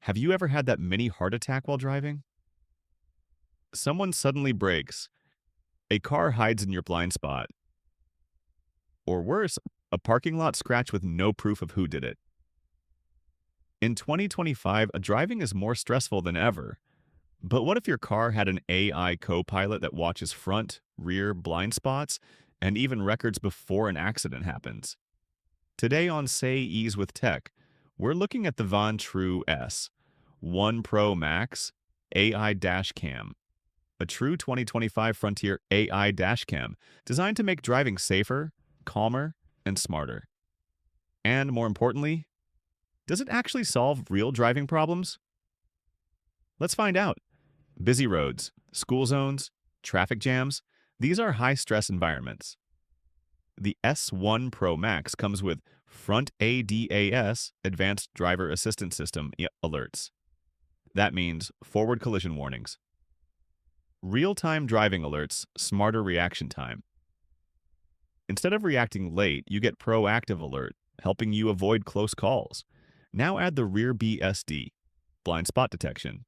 Have you ever had that mini heart attack while driving? Someone suddenly brakes, a car hides in your blind spot, or worse, a parking lot scratch with no proof of who did it. In 2025, driving is more stressful than ever. But what if your car had an AI co-pilot that watches front, rear, blind spots, and even records before an accident happens? Today on Say Ease with Tech, we're looking at the Vantrue S 1 Pro Max AI Dashcam, a true 2025 Frontier AI dashcam designed to make driving safer, calmer, and smarter. And more importantly, does it actually solve real driving problems? Let's find out. Busy roads, school zones, traffic jams, these are high-stress environments. The S1 Pro Max comes with Front ADAS Advanced Driver Assistance System alerts. That means forward collision warnings. Real-time driving alerts, smarter reaction time. Instead of reacting late, you get proactive alert, helping you avoid close calls. Now add the rear BSD, blind spot detection.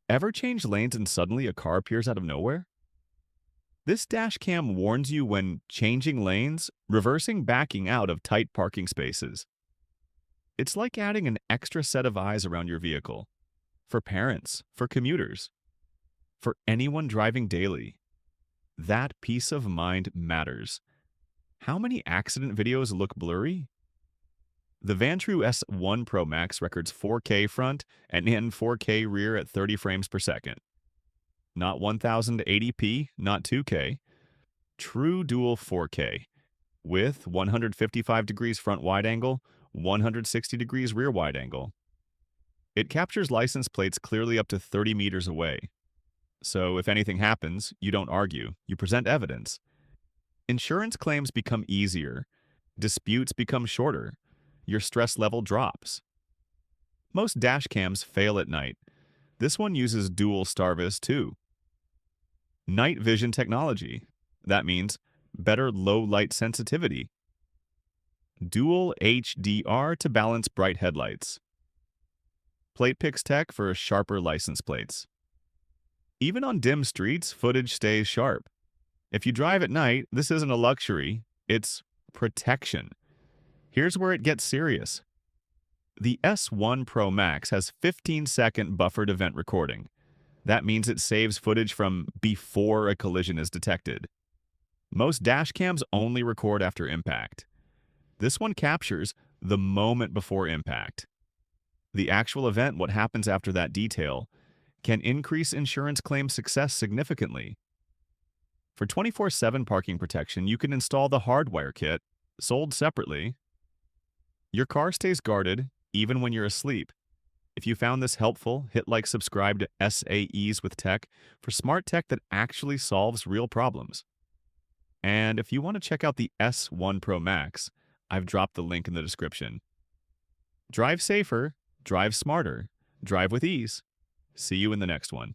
Ever change lanes and suddenly a car appears out of nowhere? This dash cam warns you when changing lanes, reversing backing out of tight parking spaces. It's like adding an extra set of eyes around your vehicle. For parents, for commuters, for anyone driving daily. That peace of mind matters. How many accident videos look blurry? The Vantrue S1 Pro Max records 4K front and 4K rear at 30 frames per second. Not 1080p, not 2K. True dual 4K, with 155 degrees front wide angle, 160 degrees rear wide angle. It captures license plates clearly up to 30 meters away. So if anything happens, you don't argue, you present evidence. Insurance claims become easier. Disputes become shorter. Your stress level drops. Most dash cams fail at night. This one uses Dual STARVIS too. Night vision technology. That means better low light sensitivity. Dual HDR to balance bright headlights. Plate pix tech for sharper license plates. Even on dim streets, footage stays sharp. If you drive at night, this isn't a luxury, it's protection. Here's where it gets serious. The S1 Pro Max has 15-second buffered event recording. That means it saves footage from before a collision is detected. Most dash cams only record after impact. This one captures the moment before impact. The actual event, what happens after that detail, can increase insurance claim success significantly. For 24/7 parking protection, you can install the hardwire kit, sold separately. Your car stays guarded even when you're asleep. If you found this helpful, hit like, subscribe to SAEs with Tech for smart tech that actually solves real problems. And if you want to check out the S1 Pro Max, I've dropped the link in the description. Drive safer, drive smarter, drive with ease. See you in the next one.